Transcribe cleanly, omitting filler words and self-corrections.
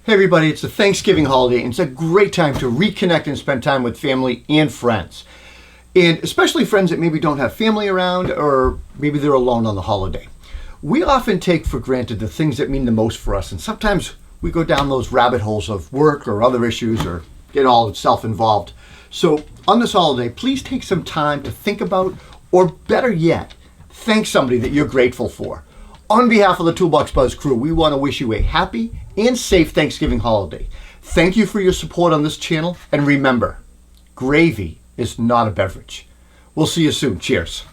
Hey everybody, it's the Thanksgiving holiday and it's a great time to reconnect and spend time with family and friends. And especially friends that maybe don't have family around or maybe they're alone on the holiday. We often take for granted the things that mean the most for us, and sometimes we go down those rabbit holes of work or other issues or get all self-involved. So on this holiday, please take some time to think about, or better yet, thank somebody that you're grateful for. On behalf of the Toolbox Buzz crew, we want to wish you a happy and safe Thanksgiving holiday. Thank you for your support on this channel, and remember, gravy is not a beverage. We'll see you soon. Cheers.